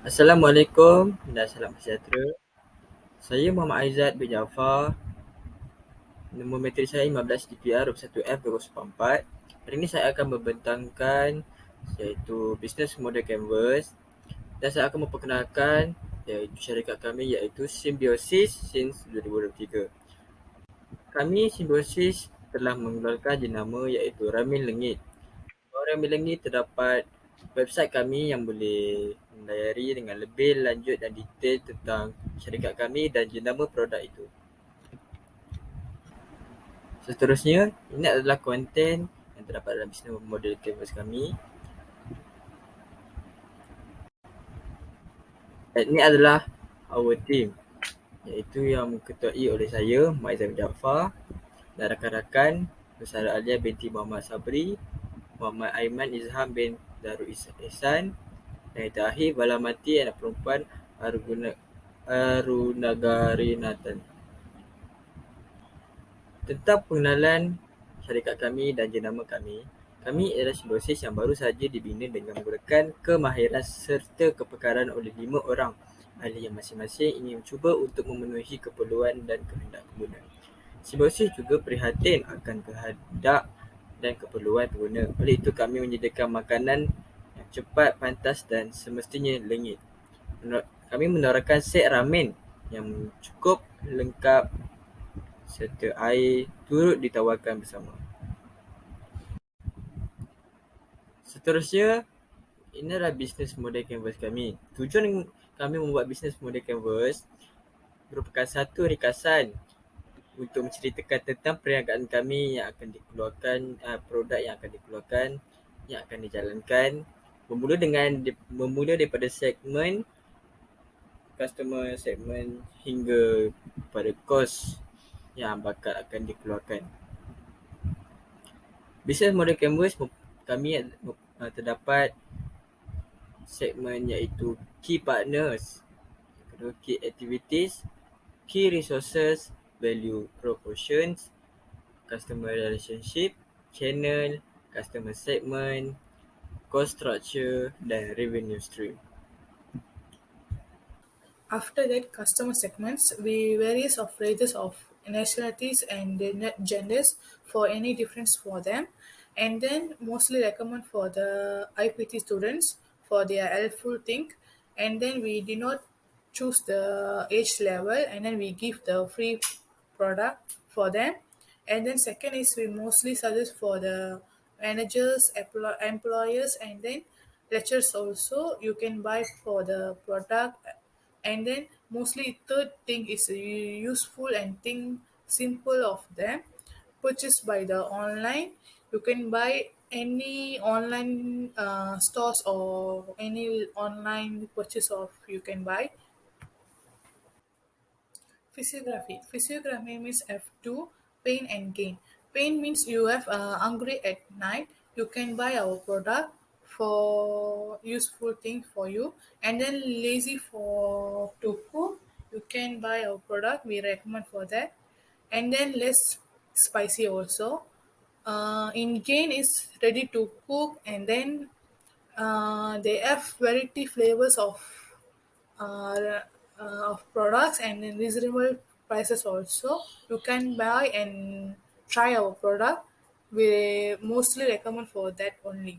Assalamualaikum dan salam sejahtera. Saya Muhammad Aizat bin Jaafar. Nombor matrik saya 15 DPR 21F 2014. Hari ini saya akan membentangkan iaitu Business Model Canvas dan saya akan memperkenalkan iaitu syarikat kami iaitu Symbiosis since 2023. Kami Symbiosis telah mengeluarkan jenama iaitu Ramin Lengit. Ramin Lengit terdapat website kami yang boleh melayari dengan lebih lanjut dan detail tentang syarikat kami dan jenama produk itu. Seterusnya, ini adalah konten yang terdapat dalam business model canvas kami. Dan ini adalah our team, iaitu yang diketuai oleh saya, Maizam Jaafar, dan rakan-rakan Nusara Alia binti Muhammad Sabri, Muhammad Aiman Izham bin Darul Ihsan, dan yang terakhir Balamati anak perempuan Arunagarinathan. Tentang pengenalan syarikat kami dan jenama kami, kami adalah Symbiosis yang baru saja dibina dengan menggunakan kemahiran serta kepakaran oleh 5 orang ahli yang masing-masing ingin mencuba untuk memenuhi keperluan dan kehendak pengguna. Symbiosis juga prihatin akan kehendak dan keperluan pengguna. Oleh itu kami menyediakan makanan yang cepat, pantas dan semestinya lengit. Kami menawarkan set ramen yang cukup lengkap serta air turut ditawarkan bersama. Seterusnya, ini adalah business model canvas kami. Tujuan kami membuat business model canvas merupakan satu ringkasan untuk menceritakan tentang perniagaan kami yang akan dikeluarkan, produk yang akan dikeluarkan, yang akan dijalankan. Bermula daripada segmen customer segmen hingga pada kos yang bakal akan dikeluarkan. Business model canvas kami terdapat segmen iaitu key partners, kedua key activities, key resources, value propositions, customer relationship, channel, customer segment, cost structure dan revenue stream. After that, customer segments, we various of races of nationalities and genders for any difference for them, and then mostly recommend for the IPT students for their helpful thing, and then we did not choose the age level, and then we give the free product for them, and then second is we mostly suggest for the managers, employers, and then lecturers also you can buy for the product, and then mostly third thing is useful and thing simple of them purchased by the online. You can buy any online stores or any online purchase of you can buy. Physiography means F2, pain and gain. Pain means you have hungry at night. You can buy our product for useful thing for you. And then lazy for to cook. You can buy our product. We recommend for that. And then less spicy also. In gain is ready to cook, and then they have variety flavors uh, of products and in reasonable prices also. You can buy and try our product. We mostly recommend for that only.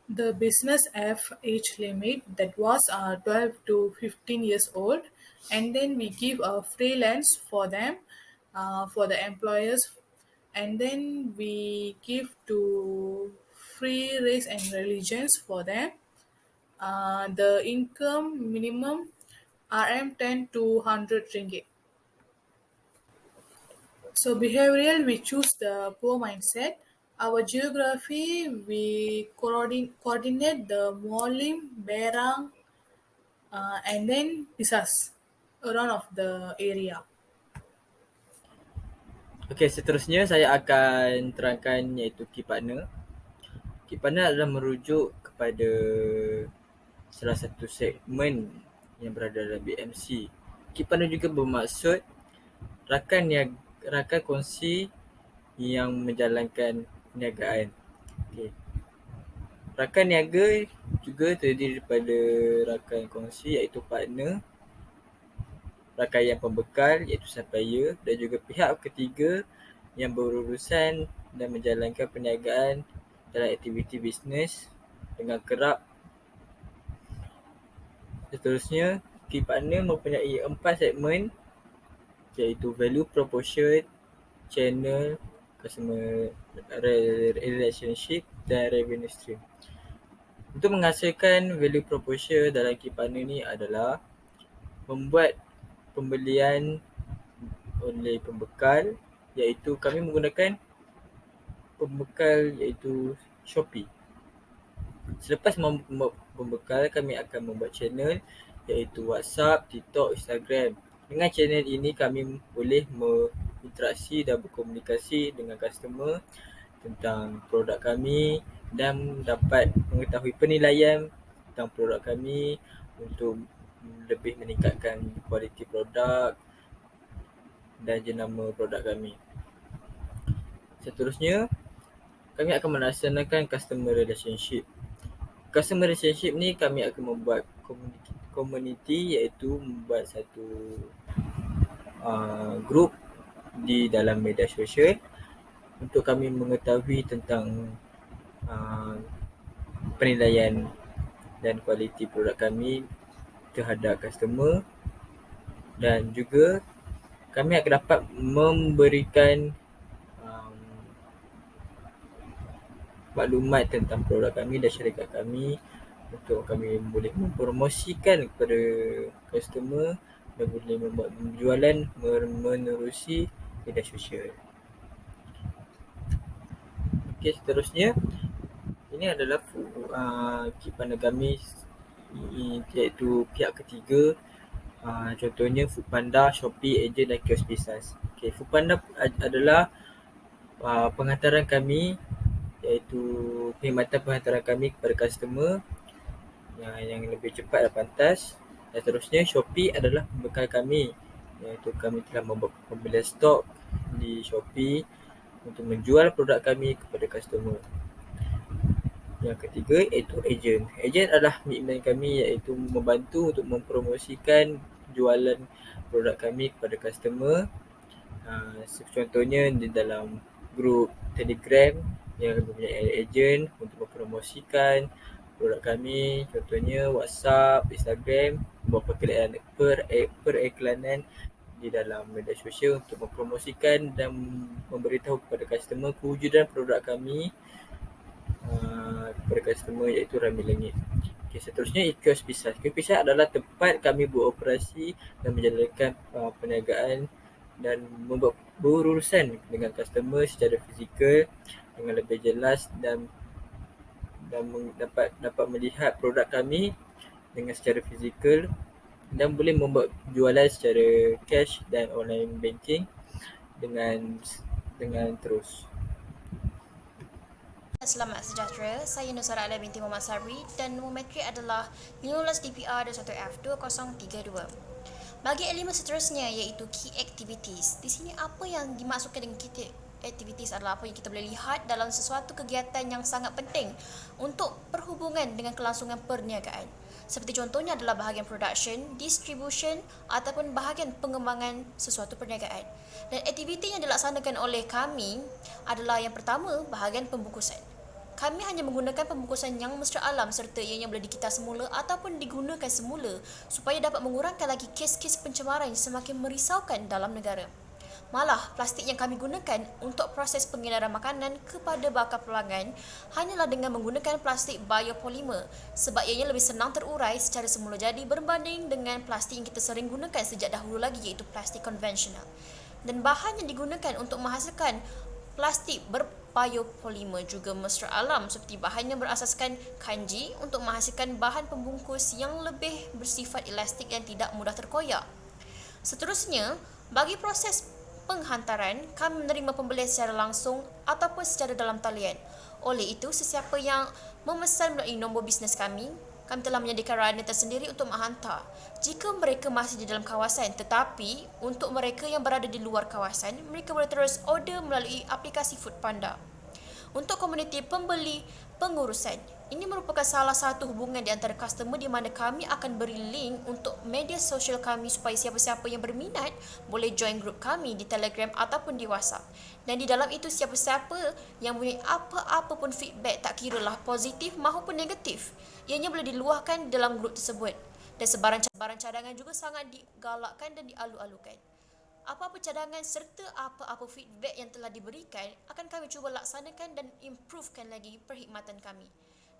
The business F age limit that was 12 to 15 years old, and then we give a freelance for them, for the employers, and then we give to free race and religions for them. The income minimum RM 10 to 100 ringgit. So behavioral, we choose the poor mindset. Our geography, we coordinate the Molim, Berang, and then Pisas around of the area. Okey, seterusnya saya akan terangkan iaitu key partner. Key partner adalah merujuk kepada salah satu segmen yang berada dalam BMC. Key partner juga bermaksud rakan kongsi yang menjalankan perniagaan. Okay. Rakan niaga juga terdiri daripada rakan kongsi iaitu partner, rakaian pembekal iaitu supplier, dan juga pihak ketiga yang berurusan dan menjalankan perniagaan dalam aktiviti bisnes dengan kerap. Seterusnya, key partner mempunyai 4 segmen iaitu value proposition, channel, customer relationship, dan revenue stream. Untuk menghasilkan value proposition dalam key partner ni adalah membuat pembelian oleh pembekal, iaitu kami menggunakan pembekal iaitu Shopee. Selepas membuat pembekal, kami akan membuat channel iaitu WhatsApp, TikTok, Instagram. Dengan channel ini kami boleh berinteraksi dan berkomunikasi dengan customer tentang produk kami dan dapat mengetahui penilaian tentang produk kami untuk lebih meningkatkan kualiti produk dan jenama produk kami. Seterusnya, kami akan melaksanakan customer relationship. Customer relationship ni kami akan membuat community iaitu membuat satu group di dalam media sosial untuk kami mengetahui tentang penilaian dan kualiti produk kami terhadap customer, dan juga kami akan dapat memberikan maklumat tentang produk kami dan syarikat kami untuk kami boleh mempromosikan kepada customer dan boleh membuat penjualan menerusi media sosial. Okey, seterusnya ini adalah key partner kami iaitu pihak ketiga. Contohnya Foodpanda, Shopee, Agent dan Kios Pisas. Okay, Foodpanda adalah penghantaran kami, iaitu perkhidmatan penghantaran kami kepada customer yang lebih cepat dan pantas. Dan seterusnya Shopee adalah pembekal kami, iaitu kami telah membuat pembelian stok di Shopee untuk menjual produk kami kepada customer. Yang ketiga iaitu agent. Agent adalah middleman kami, iaitu membantu untuk mempromosikan jualan produk kami kepada customer. Contohnya di dalam grup Telegram yang mempunyai agent untuk mempromosikan produk kami. Contohnya WhatsApp, Instagram, buat periklanan di dalam media sosial untuk mempromosikan dan memberitahu kepada customer kewujudan produk kami kepada customer, iaitu Ramli Langit. Okay, seterusnya Kios Pisas. Kios Pisas adalah tempat kami beroperasi dan menjalankan perniagaan dan berurusan dengan customer secara fizikal dengan lebih jelas dan dapat melihat produk kami dengan secara fizikal dan boleh membuat jualan secara cash dan online banking dengan terus. Selamat sejahtera, saya Nusara Ala binti Muhammad Sabri dan nombor matrik adalah 15 DPR 21F2032. Bagi elemen seterusnya iaitu key activities. Di sini apa yang dimaksudkan dengan key activities adalah apa yang kita boleh lihat dalam sesuatu kegiatan yang sangat penting untuk perhubungan dengan kelangsungan perniagaan. Seperti contohnya adalah bahagian production, distribution ataupun bahagian pengembangan sesuatu perniagaan. Dan aktiviti yang dilaksanakan oleh kami adalah yang pertama, bahagian pembungkusan. Kami hanya menggunakan pembungkusan yang mesra alam serta ianya boleh dikitar semula ataupun digunakan semula supaya dapat mengurangkan lagi kes-kes pencemaran yang semakin merisaukan dalam negara. Malah, plastik yang kami gunakan untuk proses pengedaran makanan kepada bakal pelanggan hanyalah dengan menggunakan plastik biopolymer sebab ianya lebih senang terurai secara semula jadi berbanding dengan plastik yang kita sering gunakan sejak dahulu lagi iaitu plastik konvensional. Dan bahan yang digunakan untuk menghasilkan plastik berbiopolymer juga mesra alam seperti bahan yang berasaskan kanji untuk menghasilkan bahan pembungkus yang lebih bersifat elastik dan tidak mudah terkoyak. Seterusnya, bagi proses penghantaran, kami menerima pembelian secara langsung ataupun secara dalam talian. Oleh itu, sesiapa yang memesan melalui nombor bisnes kami telah menyediakan runner tersendiri untuk menghantar. Jika mereka masih di dalam kawasan, tetapi untuk mereka yang berada di luar kawasan, mereka boleh terus order melalui aplikasi Foodpanda. Untuk komuniti pembeli pengurusan, Ini merupakan salah satu hubungan di antara customer di mana kami akan beri link untuk media sosial kami supaya siapa-siapa yang berminat boleh join grup kami di Telegram ataupun di WhatsApp. Dan di dalam itu siapa-siapa yang punya apa-apa pun feedback, tak kiralah positif maupun negatif, ianya boleh diluahkan dalam grup tersebut. Dan sebarang cadangan juga sangat digalakkan dan dialu-alukan. Apa-apa cadangan serta apa-apa feedback yang telah diberikan akan kami cuba laksanakan dan improvekan lagi perkhidmatan kami.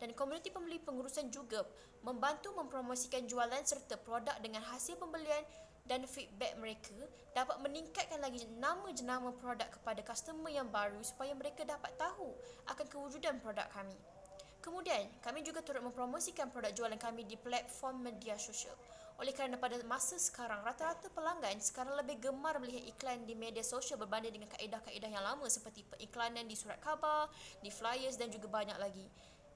Dan komuniti pembeli pengurusan juga membantu mempromosikan jualan serta produk dengan hasil pembelian, dan feedback mereka dapat meningkatkan lagi nama jenama produk kepada customer yang baru supaya mereka dapat tahu akan kewujudan produk kami. Kemudian, kami juga turut mempromosikan produk jualan kami di platform media sosial. Oleh kerana pada masa sekarang, rata-rata pelanggan sekarang lebih gemar melihat iklan di media sosial berbanding dengan kaedah-kaedah yang lama seperti periklanan di surat khabar, di flyers dan juga banyak lagi.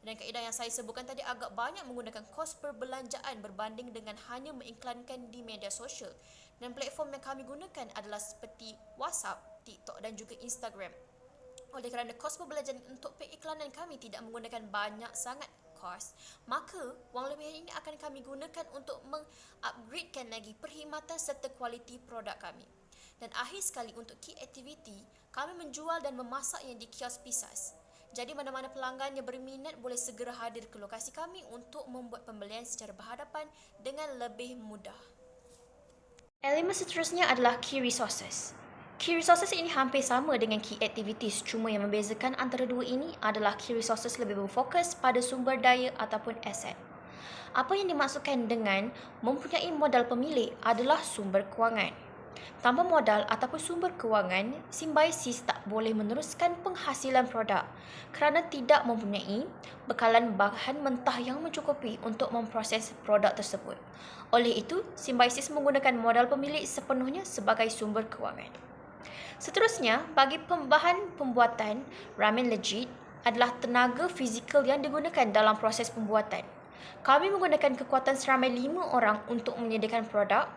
Dan kaedah yang saya sebutkan tadi agak banyak menggunakan kos perbelanjaan berbanding dengan hanya mengiklankan di media sosial. Dan platform yang kami gunakan adalah seperti WhatsApp, TikTok dan juga Instagram. Oleh kerana kos perbelanjaan untuk periklanan kami tidak menggunakan banyak sangat kos, maka wang lebihan ini akan kami gunakan untuk mengupgradekan lagi perkhidmatan serta kualiti produk kami. Dan akhir sekali untuk key activity, kami menjual dan memasaknya di kios Pisas. Jadi mana-mana pelanggan yang berminat boleh segera hadir ke lokasi kami untuk membuat pembelian secara berhadapan dengan lebih mudah. Elemen seterusnya adalah key resources. Key resources ini hampir sama dengan key activities, cuma yang membezakan antara dua ini adalah key resources lebih berfokus pada sumber daya ataupun aset. Apa yang dimaksudkan dengan mempunyai modal pemilik adalah sumber kewangan. Tanpa modal ataupun sumber kewangan, simbiosis tak boleh meneruskan penghasilan produk kerana tidak mempunyai bekalan bahan mentah yang mencukupi untuk memproses produk tersebut. Oleh itu, simbiosis menggunakan modal pemilik sepenuhnya sebagai sumber kewangan. Seterusnya, bagi bahan pembuatan, ramen legit adalah tenaga fizikal yang digunakan dalam proses pembuatan. Kami menggunakan kekuatan seramai 5 orang untuk menyediakan produk,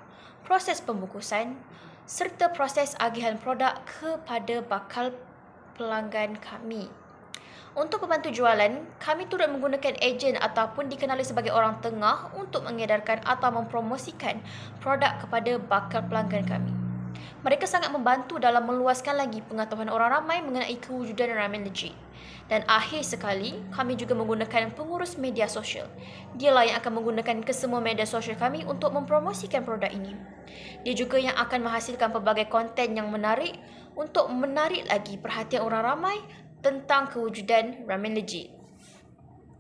proses pembungkusan, serta proses agihan produk kepada bakal pelanggan kami. Untuk membantu jualan, kami turut menggunakan ejen ataupun dikenali sebagai orang tengah untuk mengedarkan atau mempromosikan produk kepada bakal pelanggan kami. Mereka sangat membantu dalam meluaskan lagi pengetahuan orang ramai mengenai kewujudan ramen legit. Dan akhir sekali, kami juga menggunakan pengurus media sosial. Dialah yang akan menggunakan kesemua media sosial kami untuk mempromosikan produk ini. Dia juga yang akan menghasilkan pelbagai konten yang menarik untuk menarik lagi perhatian orang ramai tentang kewujudan ramen legit.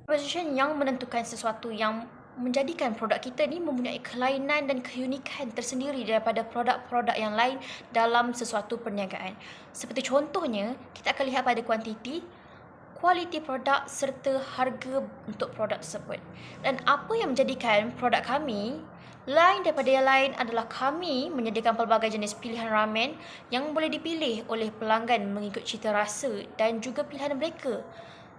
Proposition yang menentukan sesuatu yang menjadikan produk kita ni mempunyai kelainan dan keunikan tersendiri daripada produk-produk yang lain dalam sesuatu perniagaan. Seperti contohnya, kita akan lihat pada kuantiti, kualiti produk serta harga untuk produk tersebut. Dan apa yang menjadikan produk kami lain daripada yang lain adalah kami menyediakan pelbagai jenis pilihan ramen yang boleh dipilih oleh pelanggan mengikut cita rasa dan juga pilihan mereka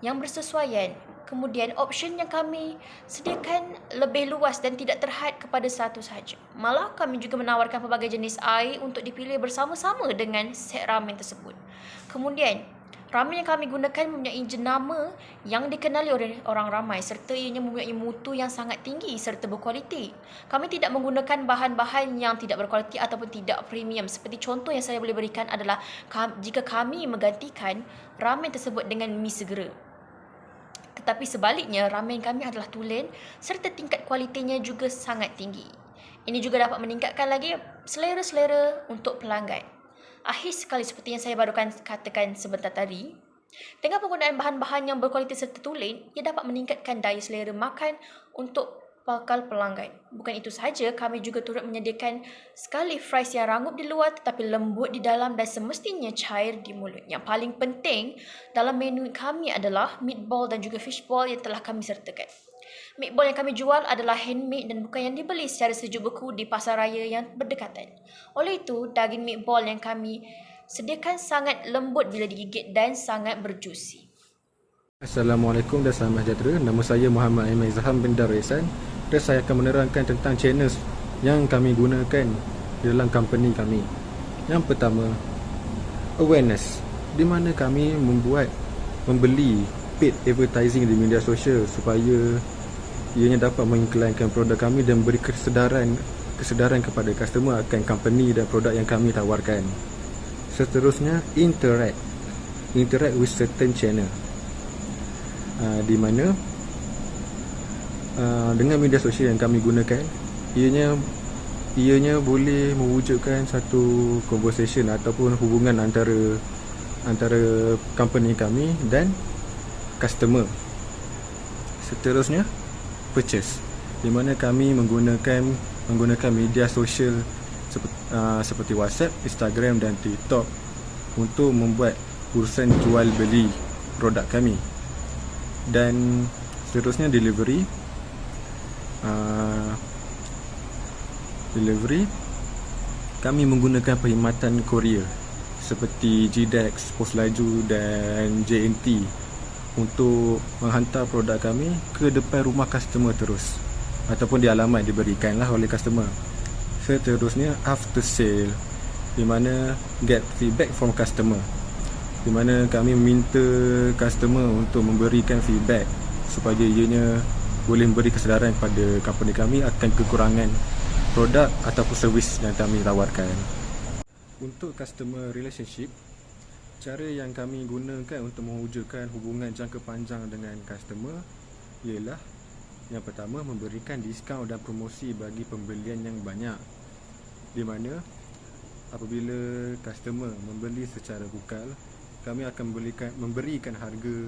yang bersesuaian. Kemudian option yang kami sediakan lebih luas dan tidak terhad kepada satu sahaja. Malah kami juga menawarkan pelbagai jenis air untuk dipilih bersama-sama dengan set ramen tersebut. Kemudian ramen yang kami gunakan mempunyai jenama yang dikenali oleh orang ramai serta ianya mempunyai mutu yang sangat tinggi serta berkualiti. Kami tidak menggunakan bahan-bahan yang tidak berkualiti ataupun tidak premium. Seperti contoh yang saya boleh berikan adalah jika kami menggantikan ramen tersebut dengan mi segera. Tetapi sebaliknya, ramen kami adalah tulen serta tingkat kualitinya juga sangat tinggi. Ini juga dapat meningkatkan lagi selera-selera untuk pelanggan. Akhir sekali seperti yang saya baru katakan sebentar tadi, dengan penggunaan bahan-bahan yang berkualiti serta tulen, ia dapat meningkatkan daya selera makan untuk bakal pelanggan. Bukan itu sahaja, kami juga turut menyediakan sekali fries yang rangup di luar tetapi lembut di dalam dan semestinya cair di mulut. Yang paling penting dalam menu kami adalah meatball dan juga fishball yang telah kami sertakan. Meatball yang kami jual adalah handmade dan bukan yang dibeli secara sejuk beku di pasar raya yang berdekatan. Oleh itu, daging meatball yang kami sediakan sangat lembut bila digigit dan sangat berjusi. Assalamualaikum dan selamat sejahtera. Nama saya Muhammad Aiman Zaham bin Darisan dan saya akan menerangkan tentang channels yang kami gunakan dalam company kami. Yang pertama, awareness, di mana kami membeli paid advertising di media sosial supaya ianya dapat mengiklankan produk kami dan beri kesedaran kepada customer akan company dan produk yang kami tawarkan. Seterusnya, interact with certain channel, di mana dengan media sosial yang kami gunakan, ianya boleh mewujudkan satu conversation ataupun hubungan antara company kami dan customer. Seterusnya, purchase, di mana kami menggunakan media sosial seperti WhatsApp, Instagram dan TikTok untuk membuat urusan jual beli produk kami. Dan seterusnya, delivery, kami menggunakan perkhidmatan courier seperti GDEX, Pos Laju dan JNT untuk menghantar produk kami ke depan rumah customer terus, ataupun di alamat diberikanlah oleh customer. Seterusnya, after sale, di mana get feedback from customer, di mana kami meminta customer untuk memberikan feedback supaya ianya boleh memberi kesedaran kepada company kami akan kekurangan produk ataupun servis yang kami tawarkan. Untuk customer relationship, cara yang kami gunakan untuk mewujudkan hubungan jangka panjang dengan customer ialah yang pertama, memberikan diskaun dan promosi bagi pembelian yang banyak, di mana apabila customer membeli secara bukal, kami akan memberikan harga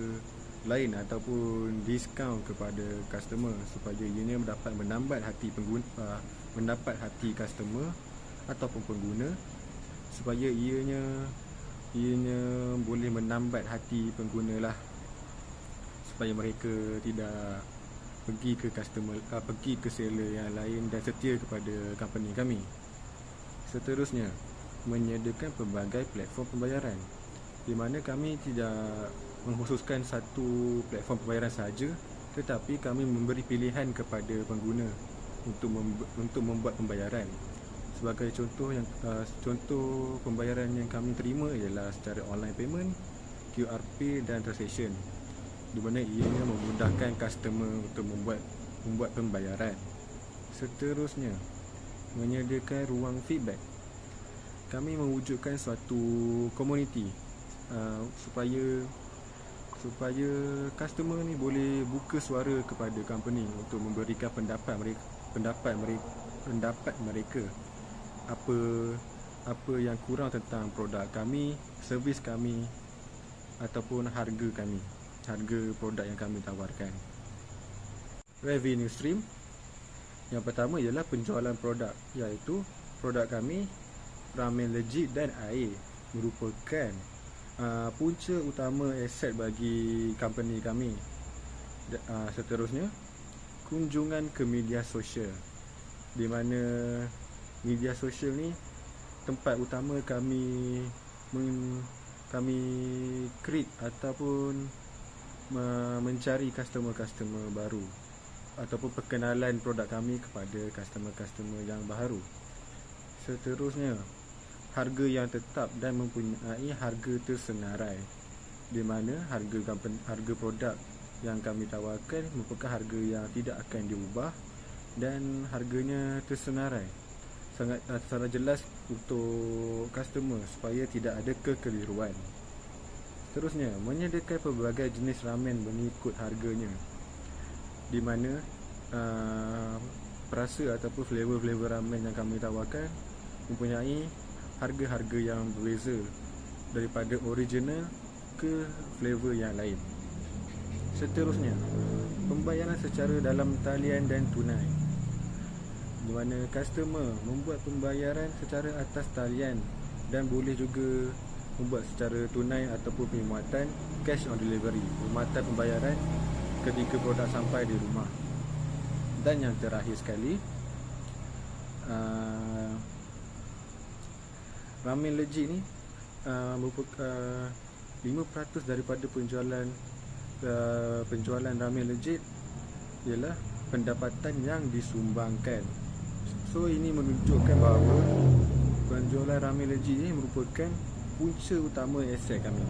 lain ataupun diskaun kepada customer supaya ianya dapat menambat hati customer ataupun pengguna, supaya ianya boleh menambat hati pengguna lah, supaya mereka tidak pergi ke seller yang lain dan setia kepada company kami. Seterusnya, menyediakan pelbagai platform pembayaran, di mana kami tidak mengkhususkan satu platform pembayaran sahaja, tetapi kami memberi pilihan kepada pengguna untuk membuat pembayaran. Sebagai contoh pembayaran yang kami terima ialah secara online payment, QR Pay dan transaction, di mana ianya memudahkan customer untuk membuat pembayaran. Seterusnya, menyediakan ruang feedback. Kami mewujudkan suatu komuniti supaya customer ni boleh buka suara kepada company untuk memberikan pendapat mereka apa yang kurang tentang produk kami, servis kami ataupun harga produk yang kami tawarkan. Revenue stream, yang pertama ialah penjualan produk, iaitu produk kami ramen legit dan air merupakan punca utama aset bagi company kami. Seterusnya, kunjungan ke media sosial, di mana media sosial ni tempat utama kami create ataupun mencari customer baru ataupun perkenalan produk kami kepada customer yang baru. Seterusnya, harga yang tetap dan mempunyai harga tersenarai, di mana harga produk yang kami tawarkan merupakan harga yang tidak akan diubah dan harganya tersenarai, sangat jelas untuk customer supaya tidak ada kekeliruan. Seterusnya, menyediakan pelbagai jenis ramen mengikut harganya, di mana perasa ataupun flavor ramen yang kami tawarkan mempunyai harga-harga yang berbeza daripada original ke flavor yang lain. Seterusnya, pembayaran secara dalam talian dan tunai, di mana customer membuat pembayaran secara atas talian dan boleh juga membuat secara tunai ataupun perkhidmatan cash on delivery, perkhidmatan pembayaran ketika produk sampai di rumah. Dan yang terakhir sekali, ramen legit ni merupakan 5% daripada penjualan ramen legit ialah pendapatan yang disumbangkan. So ini menunjukkan bahawa penjualan ramen legit ini merupakan punca utama aset kami.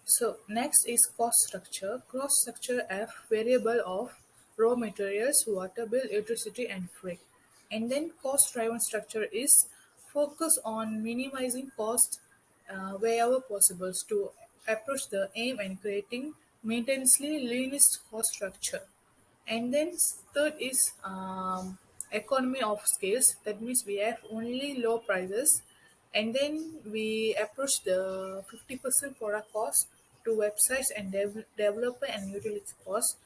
So next is cost structure. Cost structure F variable of raw materials, water bill, electricity and freight. And then cost driven structure is focus on minimizing cost wherever possible to approach the aim and creating maintenancely leanest cost structure. And then third is economy of scales. That means we have only low prices, and then we approach the 50% product cost to websites and developer and utility cost.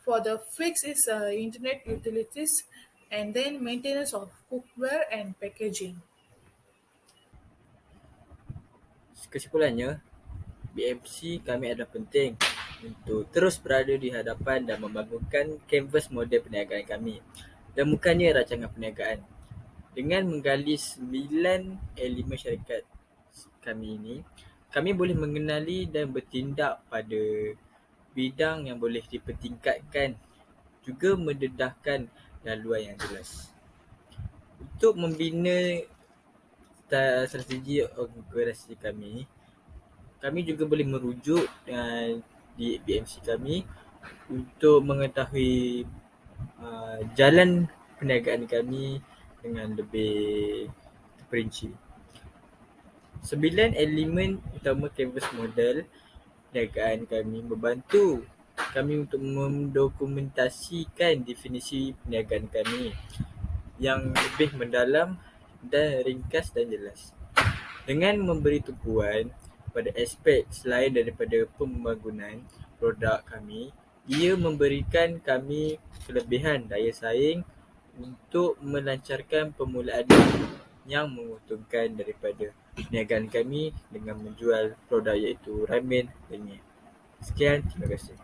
For the fix is internet utilities, and then maintenance of cookware and packaging. Kesimpulannya, BMC kami adalah penting untuk terus berada di hadapan dan membangunkan kanvas model perniagaan kami dan bukannya rancangan perniagaan. Dengan menggali 9 elemen syarikat kami ini, kami boleh mengenali dan bertindak pada bidang yang boleh dipertingkatkan, juga mendedahkan laluan yang jelas. Untuk membina strategi organisasi kami juga boleh merujuk di BMC kami untuk mengetahui jalan perniagaan kami dengan lebih terperinci. 9 elemen utama kanvas model perniagaan kami membantu kami untuk mendokumentasikan definisi perniagaan kami yang lebih mendalam dan ringkas dan jelas. Dengan memberi tumpuan pada aspek selain daripada pembangunan produk kami, ia memberikan kami kelebihan daya saing untuk melancarkan permulaan yang menguntungkan daripada perniagaan kami dengan menjual produk iaitu ramen renyah. Sekian, terima kasih.